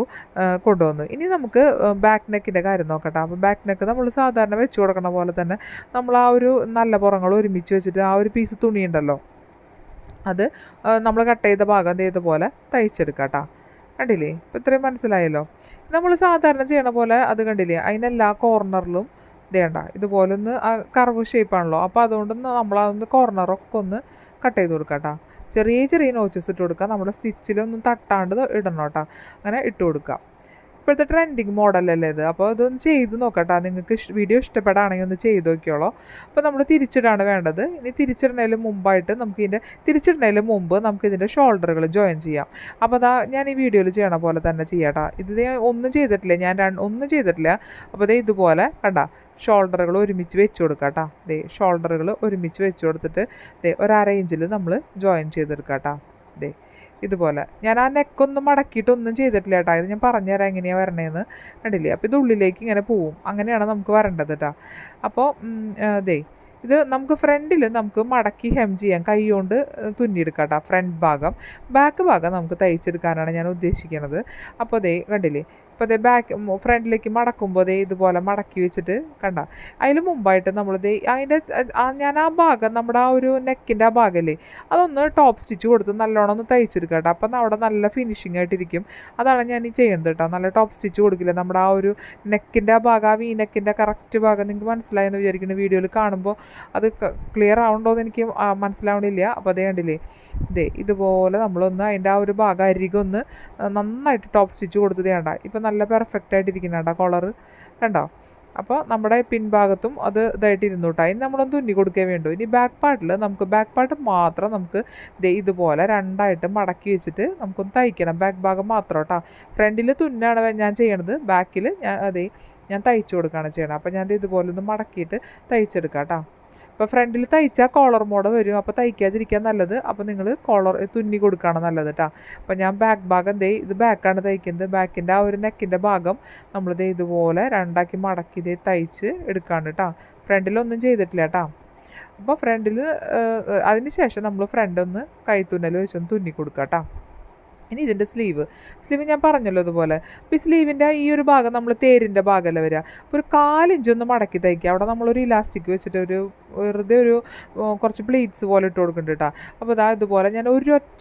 കൊണ്ടുവന്നു. ഇനി നമുക്ക് ബാക്ക് നെക്കിൻ്റെ കാര്യം നോക്കട്ടെ. അപ്പോൾ ബാക്ക് നെക്ക് നമ്മൾ സാധാരണ വെച്ച് കൊടുക്കണ പോലെ തന്നെ നമ്മൾ ആ ഒരു നല്ല പുറങ്ങൾ ഒരുമിച്ച് വെച്ചിട്ട് ആ ഒരു പീസ് തുണി ഉണ്ടല്ലോ അത് നമ്മൾ കട്ട് ചെയ്ത ഭാഗം ഇതുപോലെ തയ്ച്ചെടുക്കാം കേട്ടോ. കണ്ടില്ലേ? ഇപ്പോൾ ഇത്രയും മനസ്സിലായല്ലോ. നമ്മൾ സാധാരണ ചെയ്യണ പോലെ അത് കണ്ടില്ലേ, അതിനെല്ലാ കോർണറിലും ഇതുപോലെ ഒന്ന് കർവ് ഷേപ്പാണല്ലോ. അപ്പോൾ അതുകൊണ്ടൊന്ന് നമ്മളതൊന്ന് കോർണറൊക്കെ ഒന്ന് കട്ട് ചെയ്ത് കൊടുക്കാം കേട്ടോ. ചെറിയ ചെറിയ നോച്ചസ് ഇട്ട് കൊടുക്കുക. നമ്മുടെ സ്റ്റിച്ചിലൊന്നും തട്ടാണ്ട് ഇടണം കേട്ടോ. അങ്ങനെ ഇട്ട് കൊടുക്കുക. ഇപ്പോഴത്തെ ട്രെൻഡിങ് മോഡലല്ലേ ഇത്. അപ്പോൾ അതൊന്ന് ചെയ്ത് നോക്കട്ടെ. നിങ്ങൾക്ക് വീഡിയോ ഇഷ്ടപ്പെടുകയാണെങ്കിൽ ഒന്ന് ചെയ്ത് നോക്കിയോളൂ. അപ്പോൾ നമ്മൾ തിരിച്ചിടാണ് വേണ്ടത്. ഇനി തിരിച്ചിടുന്നതിന് മുമ്പായിട്ട് തിരിച്ചിടുന്നതിന് മുമ്പ് നമുക്കിതിൻ്റെ ഷോൾഡറുകൾ ജോയിൻ ചെയ്യാം. അപ്പോൾ ഞാൻ ഈ വീഡിയോയിൽ ചെയ്യണ പോലെ തന്നെ ചെയ്യാട്ടോ. ഇത് ഒന്നും ചെയ്തിട്ടില്ല, ഒന്നും ചെയ്തിട്ടില്ല. അപ്പോൾ ഇതുപോലെ ഷോൾഡറുകൾ ഒരുമിച്ച് വെച്ച് കൊടുക്കാം കേട്ടോ. ഷോൾഡറുകൾ ഒരുമിച്ച് വെച്ച് കൊടുത്തിട്ട് ഒരു 1/2 ഇഞ്ചിൽ നമ്മൾ ജോയിൻ ചെയ്തെടുക്കാം കേട്ടോ. ഇതുപോലെ ഞാൻ ആ നെക്കൊന്നും മടക്കിയിട്ടൊന്നും ചെയ്തിട്ടില്ല കേട്ടോ. ഇത് ഞാൻ പറഞ്ഞുതരാം എങ്ങനെയാണ് വരണേന്ന്. കണ്ടില്ലേ? അപ്പോൾ ഇത് ഉള്ളിലേക്ക് ഇങ്ങനെ പോവും. അങ്ങനെയാണ് നമുക്ക് വരേണ്ടത് കേട്ടോ. അപ്പോൾ ഇത് നമുക്ക് ഫ്രണ്ടിൽ നമുക്ക് മടക്കി ഹെം ചെയ്യാം. കൈ കൊണ്ട് തുന്നിയെടുക്കാം കേട്ടോ ഫ്രണ്ട് ഭാഗം. ബാക്ക് ഭാഗം നമുക്ക് തയ്ച്ചെടുക്കാനാണ് ഞാൻ ഉദ്ദേശിക്കുന്നത്. അപ്പോൾ കണ്ടില്ലേ? അപ്പോൾ ഫ്രണ്ടിലേക്ക് മടക്കുമ്പോൾ ഇതുപോലെ മടക്കി വെച്ചിട്ട് അതിന് മുമ്പായിട്ട് നമ്മൾ ഞാൻ ആ ഭാഗം നമ്മുടെ ആ ഒരു നെക്കിൻ്റെ ആ ഭാഗമല്ലേ അതൊന്ന് ടോപ്പ് സ്റ്റിച്ച് കൊടുത്ത് നല്ലോണം ഒന്ന് തയ്ച്ചെടുക്കാം കേട്ടോ. അപ്പം അവിടെ നല്ല ഫിനിഷിംഗ് ആയിട്ടിരിക്കും. അതാണ് ഞാൻ ഈ ചെയ്യുന്നത് കേട്ടോ. നല്ല ടോപ്പ് സ്റ്റിച്ച് കൊടുക്കില്ല. നമ്മുടെ ആ ഒരു നെക്കിൻ്റെ ആ ഭാഗം, ആ നെക്കിൻ്റെ കറക്റ്റ് ഭാഗം നിങ്ങൾക്ക് മനസ്സിലായെന്ന് വിചാരിക്കുന്നു. വീഡിയോയിൽ കാണുമ്പോൾ അത് ക്ലിയർ ആവുന്നുണ്ടോയെന്ന് എനിക്ക് മനസ്സിലാവണില്ല. അപ്പോൾ കണ്ടില്ലേ? ഇതുപോലെ നമ്മളൊന്ന് അതിൻ്റെ ആ ഒരു ഭാഗം അരികൊന്ന് നന്നായിട്ട് ടോപ്പ് സ്റ്റിച്ച് കൊടുത്തത് വേണ്ട. ഇപ്പം നല്ല പെർഫെക്റ്റ് ആയിട്ടിരിക്കുന്നുണ്ടോ കളറ് കണ്ടോ? അപ്പോൾ നമ്മുടെ പിൻഭാഗത്തും അത് ഇതായിട്ട് ഇരുന്നു കേട്ടോ. ഇനി നമ്മളൊന്ന് തുന്നി കൊടുക്കേ വേണ്ടു. ഇനി ബാക്ക് പാർട്ട് മാത്രം നമുക്ക് ഇതുപോലെ രണ്ടായിട്ട് മടക്കി വെച്ചിട്ട് നമുക്കൊന്ന് തയ്ക്കണം. ബാക്ക് ഭാഗം മാത്രം കേട്ടോ. ഫ്രണ്ടിൽ തുന്നാണ് ഞാൻ ചെയ്യണത്. ബാക്കിൽ ഞാൻ തയ്ച്ചു കൊടുക്കുകയാണ് ചെയ്യണം. അപ്പോൾ ഞാൻ ഇതുപോലെ ഒന്ന് മടക്കിയിട്ട് തയ്ച്ചെടുക്കാം കേട്ടോ. അപ്പോൾ ഫ്രണ്ടിൽ തയ്ച്ചാൽ കോളർ മോഡ് വരും. അപ്പോൾ തയ്ക്കാതിരിക്കാൻ നല്ലത്. അപ്പോൾ നിങ്ങൾ തുന്നി കൊടുക്കുകയാണ് നല്ലത് കേട്ടോ. അപ്പോൾ ഞാൻ ബാക്ക് ഭാഗം ഇത് ബാക്കാണ് തയ്ക്കുന്നത്. ബാക്കിൻ്റെ ആ ഒരു നെക്കിൻ്റെ ഭാഗം നമ്മൾ ഇതുപോലെ രണ്ടാക്കി മടക്കി തയ്ച്ച് എടുക്കാണ് കേട്ടോ. ഫ്രണ്ടിലൊന്നും ചെയ്തിട്ടില്ല കേട്ടോ. അപ്പോൾ ഫ്രണ്ടിൽ അതിന് ശേഷം നമ്മൾ ഫ്രണ്ടൊന്ന് കൈത്തുന്നൽ വെച്ചൊന്ന് തുന്നി കൊടുക്കാം കേട്ടോ. ഇനി ഇതിൻ്റെ സ്ലീവ് ഞാൻ പറഞ്ഞല്ലോ ഇതുപോലെ. അപ്പോൾ ഈ സ്ലീവിൻ്റെ ഈ ഒരു ഭാഗം നമ്മൾ തേരിൻ്റെ ഭാഗമല്ല വരിക. അപ്പോൾ ഒരു 4 ഇഞ്ചൊന്ന് മടക്കി തയ്ക്കുക. അവിടെ നമ്മളൊരു ഇലാസ്റ്റിക് വെച്ചിട്ട് വെറുതെ കുറച്ച് പ്ലീറ്റ്സ് പോലെ ഇട്ട് കൊടുക്കുന്നുണ്ട് കേട്ടോ. അപ്പോൾ ഇതുപോലെ ഞാൻ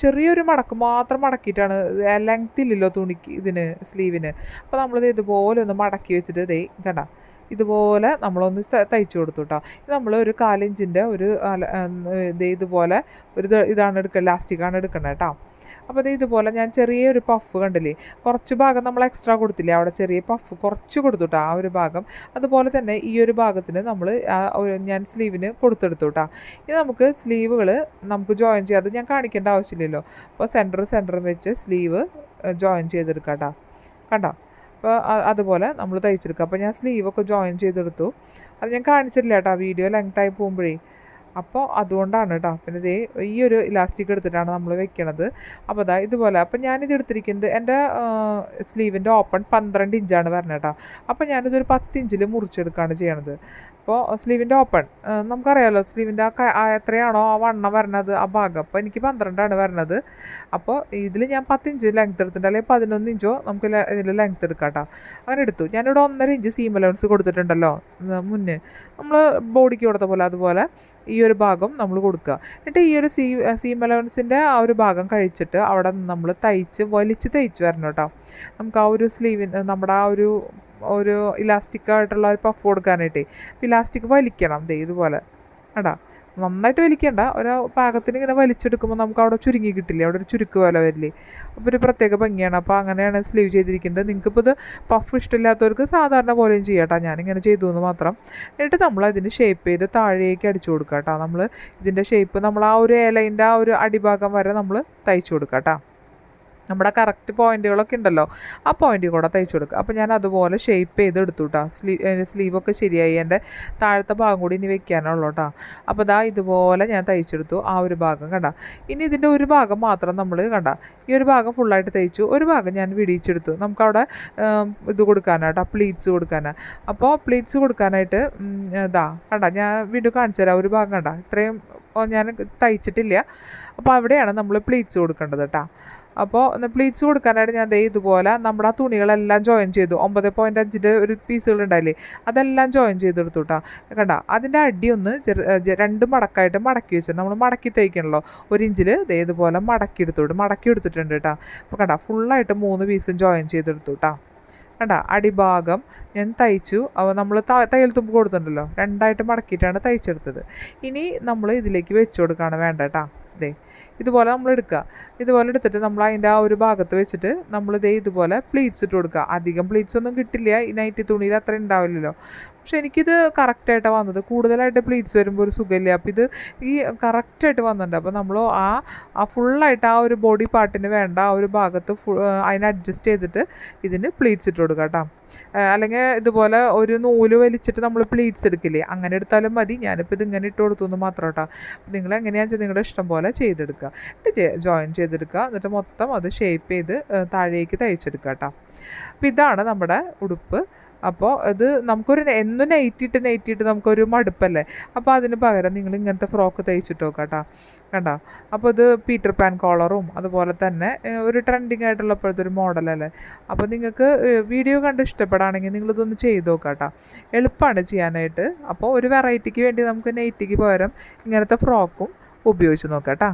ചെറിയൊരു മടക്ക് മാത്രം മടക്കിയിട്ടാണ്. ലെങ്ത് ഇല്ലല്ലോ തുണിക്ക് സ്ലീവിന്. അപ്പോൾ നമ്മളിത് ഇതുപോലെ ഒന്ന് മടക്കി വെച്ചിട്ട് കണ്ട ഇതുപോലെ നമ്മളൊന്ന് തയ്ച്ചു കൊടുത്തു കേട്ടോ. നമ്മൾ ഒരു 4 ഇഞ്ചിൻ്റെ ഇതുപോലെ ഇതാണ് ലാസ്റ്റിക്കാണ് എടുക്കേണ്ടത് കേട്ടോ. അപ്പോൾ അത് ഇതുപോലെ ഞാൻ ചെറിയൊരു പഫ് കണ്ടില്ലേ, കുറച്ച് ഭാഗം നമ്മൾ എക്സ്ട്രാ കൊടുത്തില്ലേ, അവിടെ ചെറിയ പഫ് കുറച്ച് കൊടുത്തുട്ടാ ആ ഒരു ഭാഗം. അതുപോലെ തന്നെ ഈ ഒരു ഭാഗത്തിന് നമ്മൾ ഞാൻ സ്ലീവിന് കൊടുത്തെടുത്തു കേട്ടോ. ഇനി നമുക്ക് സ്ലീവുകൾ നമുക്ക് ജോയിൻ ചെയ്യാം, അത് ഞാൻ കാണിക്കേണ്ട ആവശ്യമില്ലല്ലോ. അപ്പോൾ സെൻറ്റർ വെച്ച് സ്ലീവ് ജോയിൻ ചെയ്തെടുക്കാം കേട്ടോ. കണ്ടോ? അപ്പോൾ അതുപോലെ നമ്മൾ തയ്ച്ചെടുക്കുക. അപ്പോൾ ഞാൻ സ്ലീവൊക്കെ ജോയിൻ ചെയ്തെടുത്തു. അത് ഞാൻ കാണിച്ചിട്ടില്ല കേട്ടോ, വീഡിയോ ലെങ്തായി പോകുമ്പോഴേ. അപ്പോൾ അതുകൊണ്ടാണ് കേട്ടോ. പിന്നെ ഇതേ ഈ ഒരു ഇലാസ്റ്റിക് എടുത്തിട്ടാണ് നമ്മൾ വെക്കണത്. അപ്പോൾ അതാ ഇതുപോലെ. അപ്പോൾ ഞാനിത് എടുത്തിരിക്കുന്നത് എൻ്റെ സ്ലീവിൻ്റെ ഓപ്പൺ 12 ഇഞ്ചാണ് വരണത് കേട്ടോ. അപ്പോൾ ഞാനിതൊരു 10 ഇഞ്ചിൽ മുറിച്ചെടുക്കുകയാണ് ചെയ്യണത്. അപ്പോൾ സ്ലീവിൻ്റെ ഓപ്പൺ നമുക്കറിയാമല്ലോ, സ്ലീവിൻ്റെ എത്രയാണോ ആ വണ്ണം വരണത് ആ ഭാഗം. അപ്പോൾ എനിക്ക് 12ആണ് വരണത്. അപ്പോൾ ഇതിൽ ഞാൻ 10 ഇഞ്ച് ലെങ്ത് എടുത്തിട്ടുണ്ട്, അല്ലെങ്കിൽ 11 ഇഞ്ചോ നമുക്ക് ഇതിൽ ലെങ്ത് എടുക്കാം കേട്ടോ. അങ്ങനെ എടുത്തു. ഞാനിവിടെ 1.5 ഇഞ്ച് സീം അലവൻസ് കൊടുത്തിട്ടുണ്ടല്ലോ മുന്നേ, നമ്മൾ ബോഡിക്ക് കൊടുത്ത പോലെ. അതുപോലെ ഈ ഒരു ഭാഗം നമ്മൾ കൊടുക്കുക. എന്നിട്ട് ഈ ഒരു സീം അലവൻസിൻ്റെ ആ ഒരു ഭാഗം കഴിച്ചിട്ട് അവിടെ നമ്മൾ വലിച്ച് തയ്ച്ച് വരണം കേട്ടോ. നമുക്ക് ആ ഒരു സ്ലീവിന് നമ്മുടെ ആ ഒരു ഇലാസ്റ്റിക്കായിട്ടുള്ള ഒരു പഫ് കൊടുക്കാനായിട്ടേ. അപ്പോൾ ഇലാസ്റ്റിക് വലിക്കണം ഇതുപോലെ. കേട്ടോ, നന്നായിട്ട് വലിക്കേണ്ട, ഒരു പാകത്തിന് ഇങ്ങനെ വലിച്ചെടുക്കുമ്പോൾ നമുക്ക് അവിടെ ചുരുങ്ങി കിട്ടില്ലേ, അവിടെ ഒരു ചുരുക്ക് പോലെ വരില്ലേ. അപ്പോൾ ഒരു പ്രത്യേക ഭംഗിയാണ്. അപ്പോൾ അങ്ങനെയാണ് സ്ലീവ് ചെയ്തിരിക്കുന്നത്. നിങ്ങൾക്കിപ്പോൾ ഇത് പഫ് ഇഷ്ടമില്ലാത്തവർക്ക് സാധാരണ പോലെയും ചെയ്യാം കേട്ടോ, ഞാനിങ്ങനെ ചെയ്തു എന്ന് മാത്രം. എന്നിട്ട് നമ്മൾ അതിന് ഷേപ്പ് ചെയ്ത് താഴേക്ക് അടിച്ചു കൊടുക്കുക കേട്ടോ. നമ്മൾ ഇതിൻ്റെ ഷേപ്പ് നമ്മൾ ആ ഒരു ഇലയിൻ്റെ ആ ഒരു അടിഭാഗം വരെ നമ്മൾ തയ്ച്ചു കൊടുക്കുക കേട്ടോ. നമ്മുടെ കറക്റ്റ് പോയിൻറ്റുകളൊക്കെ ഉണ്ടല്ലോ, ആ പോയിൻറ്റിൽ കൂടെ തയ്ച്ചു കൊടുക്കുക. അപ്പോൾ ഞാൻ അതുപോലെ ഷേപ്പ് ചെയ്ത് എടുത്തു കേട്ടോ. സ്ലീവൊക്കെ ശരിയായി. എൻ്റെ താഴത്തെ ഭാഗം കൂടി ഇനി വെക്കാനുള്ളൂ കേട്ടോ. അപ്പോൾ ഇതാ ഇതുപോലെ ഞാൻ തയ്ച്ചെടുത്തു ആ ഒരു ഭാഗം. കണ്ട, ഇനി ഇതിൻ്റെ ഒരു ഭാഗം മാത്രം നമ്മൾ ഈ ഒരു ഭാഗം ഫുള്ളായിട്ട് തയ്ച്ചു. ഒരു ഭാഗം ഞാൻ വിടിയിച്ചെടുത്തു. നമുക്കവിടെ ഇത് കൊടുക്കാനാട്ടോ, പ്ലീറ്റ്സ് കൊടുക്കാനാണ്. അപ്പോൾ പ്ലീറ്റ്സ് കൊടുക്കാനായിട്ട് കണ്ട, ഞാൻ വീഡിയോ കാണിച്ചു തരാം. ഒരു ഭാഗം കണ്ട, ഇത്രയും ഞാൻ തയ്ച്ചിട്ടില്ല. അപ്പോൾ അവിടെയാണ് നമ്മൾ പ്ലീറ്റ്സ് കൊടുക്കേണ്ടത് കേട്ടോ. അപ്പോൾ പ്ലീറ്റ്സ് കൊടുക്കാനായിട്ട് ഞാൻ ഇതുപോലെ നമ്മുടെ ആ തുണികളെല്ലാം ജോയിൻ ചെയ്തു. 9.5 ഒരു പീസുകളുണ്ടായില്ലേ, അതെല്ലാം ജോയിൻ ചെയ്തെടുത്തു കേട്ടോ. കണ്ട, അതിൻ്റെ അടി ഒന്ന് 2 മടക്കായിട്ട് മടക്കി വെച്ചു. നമ്മൾ മടക്കി തയ്ക്കണല്ലോ, 1 ഇഞ്ചിൽ ഇതുപോലെ മടക്കി എടുത്തിട്ടുണ്ട് കേട്ടോ. അപ്പോൾ കണ്ട, ഫുള്ളായിട്ട് 3 പീസും ജോയിൻ ചെയ്തെടുത്തു കേട്ടോ. കണ്ട, അടിഭാഗം ഞാൻ തയ്ച്ചു. നമ്മൾ തയ്യൽ തുമ്പ് കൊടുത്തിട്ടുണ്ടല്ലോ, 2ആയിട്ട് മടക്കിയിട്ടാണ് തയ്ച്ചെടുത്തത്. ഇനി നമ്മൾ ഇതിലേക്ക് വെച്ച് കൊടുക്കുകയാണ് വേണ്ട കേട്ടോ. ഇതുപോലെ നമ്മൾ എടുക്കുക. ഇതുപോലെ എടുത്തിട്ട് നമ്മൾ അതിൻ്റെ ആ ഒരു ഭാഗത്ത് വെച്ചിട്ട് നമ്മൾ ഇതുപോലെ പ്ലീറ്റ്സ് ഇട്ട് കൊടുക്കുക. അധികം പ്ലീറ്റ്സ് ഒന്നും കിട്ടില്ല, ഈ നൈറ്റി തുണിയിൽ അത്ര ഉണ്ടാവില്ലല്ലോ. പക്ഷെ എനിക്കിത് കറക്റ്റായിട്ടാണ് വന്നത്. കൂടുതലായിട്ട് പ്ലീറ്റ്സ് വരുമ്പോൾ ഒരു സുഖമില്ല. അപ്പോൾ ഇത് ഈ കറക്റ്റായിട്ട് വന്നിട്ടുണ്ട്. അപ്പോൾ നമ്മൾ ആ ഫുള്ളായിട്ട് ആ ഒരു ബോഡി പാർട്ടിന് വേണ്ട ആ ഒരു ഭാഗത്ത് അതിനെ അഡ്ജസ്റ്റ് ചെയ്തിട്ട് ഇതിന് പ്ലീറ്റ്സ് ഇട്ട് കൊടുക്കുക കേട്ടോ. അല്ലെങ്കിൽ ഇതുപോലെ ഒരു നൂല് വലിച്ചിട്ട് നമ്മൾ പ്ലീറ്റ്സ് എടുക്കില്ലേ, അങ്ങനെ എടുത്താലും മതി. ഞാനിപ്പോൾ ഇതിങ്ങനെ ഇട്ട് കൊടുത്തു എന്ന് മാത്രം കേട്ടോ. നിങ്ങൾ എങ്ങനെയാണെന്ന് വെച്ചാൽ നിങ്ങളുടെ ഇഷ്ടം പോലെ ചെയ്തെടുക്കുക. എന്നിട്ട് ജോയിൻ ചെയ്തെടുക്കുക. എന്നിട്ട് മൊത്തം അത് ഷേപ്പ് ചെയ്ത് താഴേക്ക് തയ്ച്ചെടുക്കുക കേട്ടോ. അപ്പോൾ ഇതാണ് നമ്മുടെ ഉടുപ്പ്. അപ്പോൾ ഇത് നമുക്കൊരു എന്നും നൈറ്റിയിട്ട് നമുക്കൊരു മടുപ്പല്ലേ. അപ്പോൾ അതിന് പകരം നിങ്ങൾ ഇങ്ങനത്തെ ഫ്രോക്ക് തയ്ച്ചിട്ട് നോക്കാം കേട്ടോ. കണ്ടോ? അപ്പോൾ ഇത് പീറ്റർ പാൻ കോളറും അതുപോലെ തന്നെ ഒരു ട്രെൻഡിങ് ആയിട്ടുള്ള ഇപ്പോഴത്തെ ഒരു മോഡലല്ലേ. അപ്പോൾ നിങ്ങൾക്ക് വീഡിയോ കണ്ട് ഇഷ്ടപ്പെടുകയാണെങ്കിൽ നിങ്ങളിതൊന്ന് ചെയ്ത് നോക്കാം കേട്ടോ. എളുപ്പമാണ് ചെയ്യാനായിട്ട്. അപ്പോൾ ഒരു വെറൈറ്റിക്ക് വേണ്ടി നമുക്ക് നൈറ്റിക്ക് പകരം ഇങ്ങനത്തെ ഫ്രോക്കും ഉപയോഗിച്ച് നോക്കാം കേട്ടോ.